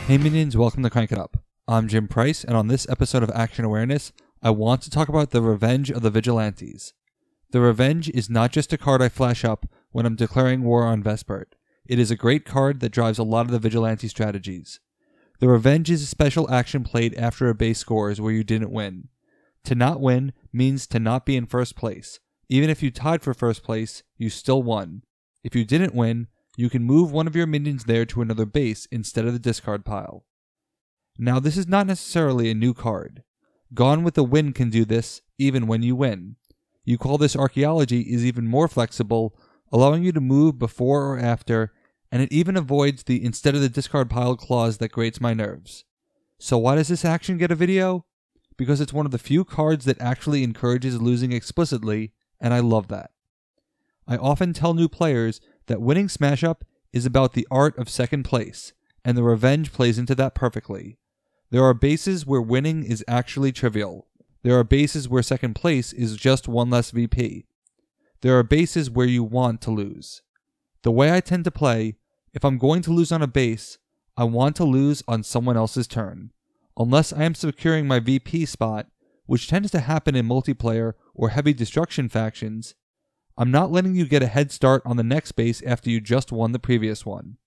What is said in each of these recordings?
Hey minions, welcome to Crank It Up. I'm Jim Price, and on this episode of Action Awareness, I want to talk about the Revenge of the Vigilantes. The Revenge is not just a card I flash up when I'm declaring war on Vespert. It is a great card that drives a lot of the Vigilante strategies. The Revenge is a special action played after a base scores where you didn't win. To not win means to not be in first place. Even if you tied for first place, you still won. If you didn't win, you can move one of your minions there to another base instead of the discard pile. Now this is not necessarily a new card. Gone with the Wind can do this even when you win. You Call This Archaeology is even more flexible, allowing you to move before or after, and it even avoids the instead of the discard pile clause that grates my nerves. So why does this action get a video? Because it's one of the few cards that actually encourages losing explicitly, and I love that. I often tell new players that winning Smash Up is about the art of second place, and the Revenge plays into that perfectly. There are bases where winning is actually trivial. There are bases where second place is just one less VP. There are bases where you want to lose. The way I tend to play, if I'm going to lose on a base, I want to lose on someone else's turn. Unless I am securing my VP spot, which tends to happen in multiplayer or heavy destruction factions, I'm not letting you get a head start on the next base after you just won the previous one.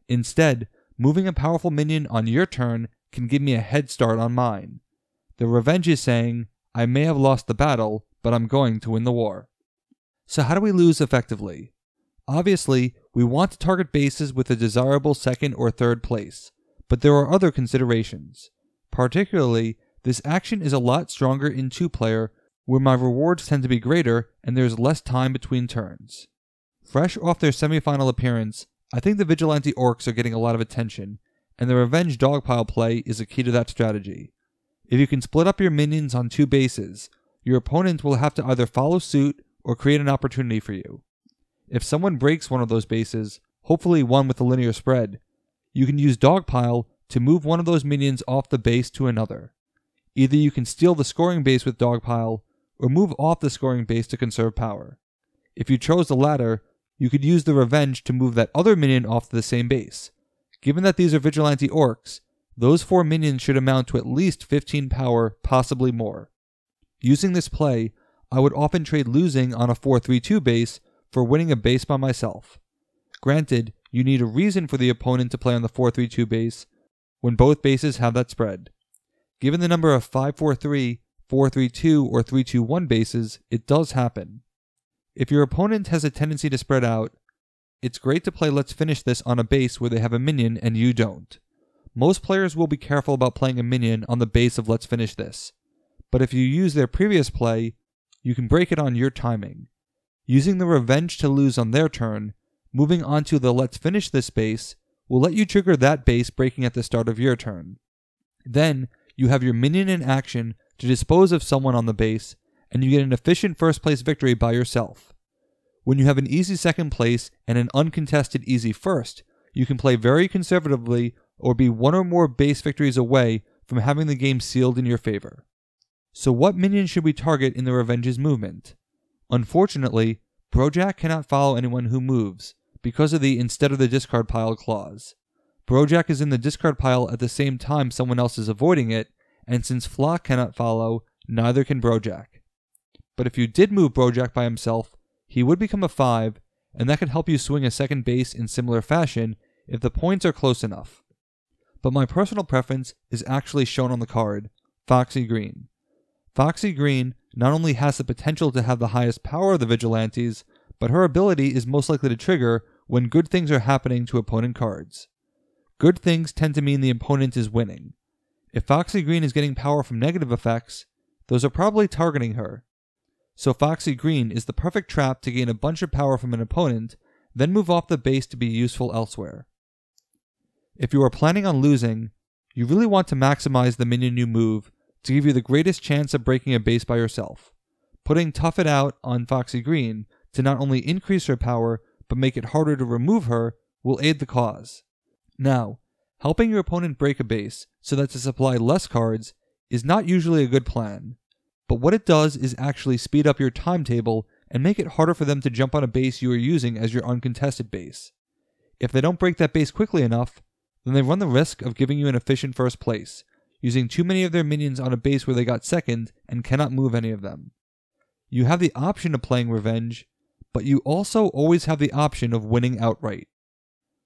Instead, moving a powerful minion on your turn can give me a head start on mine. The Revenge is saying, I may have lost the battle, but I'm going to win the war. So how do we lose effectively? Obviously, we want to target bases with a desirable second or third place, but there are other considerations. Particularly, this action is a lot stronger in 2-player, where my rewards tend to be greater and there's less time between turns. Fresh off their semifinal appearance, I think the Vigilante Orcs are getting a lot of attention, and the Revenge Dogpile play is a key to that strategy. If you can split up your minions on 2 bases, your opponent will have to either follow suit or create an opportunity for you. If someone breaks one of those bases, hopefully one with a linear spread, you can use Dogpile to move one of those minions off the base to another. Either you can steal the scoring base with Dogpile, or move off the scoring base to conserve power. If you chose the latter, you could use the Revenge to move that other minion off to the same base. Given that these are Vigilante Orcs, those 4 minions should amount to at least 15 power, possibly more. Using this play, I would often trade losing on a 4-3-2 base for winning a base by myself. Granted, you need a reason for the opponent to play on the 4-3-2 base when both bases have that spread. Given the number of 5-4-3, 4-3-2, or 3-2-1 bases, it does happen. If your opponent has a tendency to spread out, it's great to play Let's Finish This on a base where they have a minion and you don't. Most players will be careful about playing a minion on the base of Let's Finish This, but if you use their previous play, you can break it on your timing. Using the Revenge to lose on their turn, moving onto the Let's Finish This base will let you trigger that base breaking at the start of your turn. Then, you have your minion in action to dispose of someone on the base, and you get an efficient first place victory by yourself. When you have an easy second place and an uncontested easy first, you can play very conservatively or be one or more base victories away from having the game sealed in your favor. So what minion should we target in the Revenge's movement? Unfortunately, Brojack cannot follow anyone who moves, because of the instead of the discard pile clause. Brojack is in the discard pile at the same time someone else is avoiding it, and since Flock cannot follow, neither can Brojack. But if you did move Brojack by himself, he would become a 5, and that could help you swing a second base in similar fashion if the points are close enough. But my personal preference is actually shown on the card, Foxy Green. Foxy Green not only has the potential to have the highest power of the Vigilantes, but her ability is most likely to trigger when good things are happening to opponent cards. Good things tend to mean the opponent is winning. If Foxy Green is getting power from negative effects, those are probably targeting her. So Foxy Green is the perfect trap to gain a bunch of power from an opponent, then move off the base to be useful elsewhere. If you are planning on losing, you really want to maximize the minion you move to give you the greatest chance of breaking a base by yourself. Putting Tough It Out on Foxy Green to not only increase her power, but make it harder to remove her, will aid the cause. Now, helping your opponent break a base so that to supply less cards is not usually a good plan, but what it does is actually speed up your timetable and make it harder for them to jump on a base you are using as your uncontested base. If they don't break that base quickly enough, then they run the risk of giving you an efficient first place, using too many of their minions on a base where they got second and cannot move any of them. You have the option of playing Revenge, but you also always have the option of winning outright.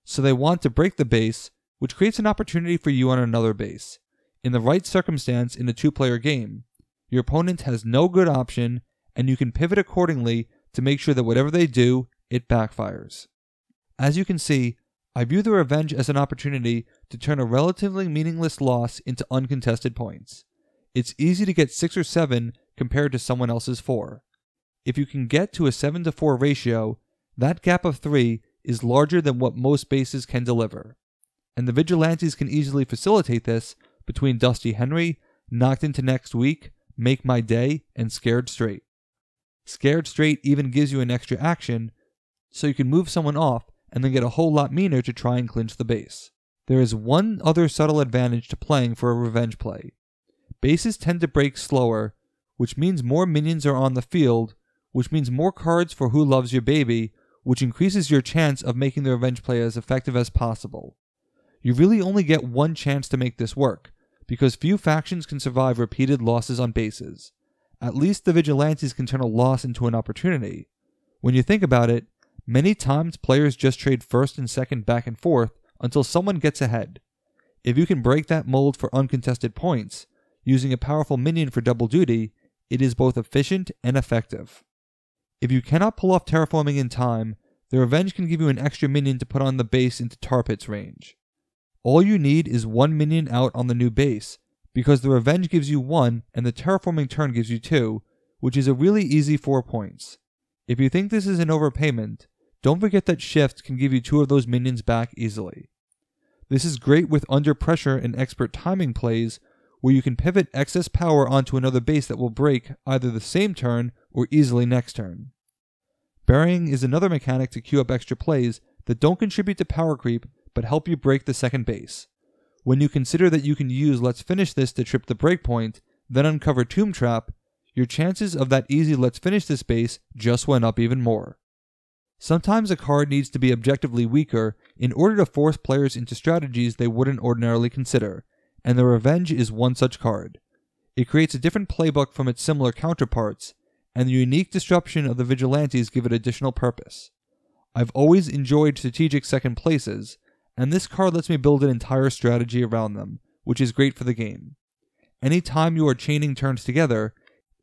So they want to break the base, which creates an opportunity for you on another base. In the right circumstance in a two-player game, your opponent has no good option, and you can pivot accordingly to make sure that whatever they do, it backfires. As you can see, I view the Revenge as an opportunity to turn a relatively meaningless loss into uncontested points. It's easy to get 6 or 7 compared to someone else's 4. If you can get to a 7-to-4 ratio, that gap of 3 is larger than what most bases can deliver. And the Vigilantes can easily facilitate this between Dusty Henry, Knocked Into Next Week, Make My Day, and Scared Straight. Scared Straight even gives you an extra action, so you can move someone off and then get a whole lot meaner to try and clinch the base. There is one other subtle advantage to playing for a Revenge play. Bases tend to break slower, which means more minions are on the field, which means more cards for Who Loves Your Baby, which increases your chance of making the Revenge play as effective as possible. You really only get one chance to make this work, because few factions can survive repeated losses on bases. At least the Vigilantes can turn a loss into an opportunity. When you think about it, many times players just trade first and second back and forth until someone gets ahead. If you can break that mold for uncontested points, using a powerful minion for double duty, it is both efficient and effective. If you cannot pull off terraforming in time, the Revenge can give you an extra minion to put on the base into Tar Pit's range. All you need is one minion out on the new base, because the Revenge gives you 1 and the terraforming turn gives you 2, which is a really easy 4 points. If you think this is an overpayment, don't forget that Shift can give you 2 of those minions back easily. This is great with under pressure and expert timing plays, where you can pivot excess power onto another base that will break either the same turn or easily next turn. Burying is another mechanic to queue up extra plays that don't contribute to power creep but help you break the second base. When you consider that you can use Let's Finish This to trip the breakpoint, then uncover Tomb Trap, your chances of that easy Let's Finish This base just went up even more. Sometimes a card needs to be objectively weaker in order to force players into strategies they wouldn't ordinarily consider, and the Revenge is one such card. It creates a different playbook from its similar counterparts, and the unique disruption of the Vigilantes give it additional purpose. I've always enjoyed strategic second places, and this card lets me build an entire strategy around them, which is great for the game. Anytime you are chaining turns together,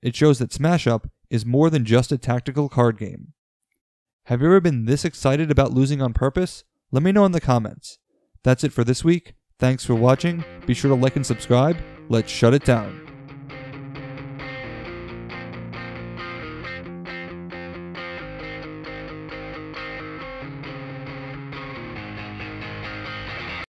it shows that Smash Up is more than just a tactical card game. Have you ever been this excited about losing on purpose? Let me know in the comments. That's it for this week. Thanks for watching. Be sure to like and subscribe. Let's shut it down.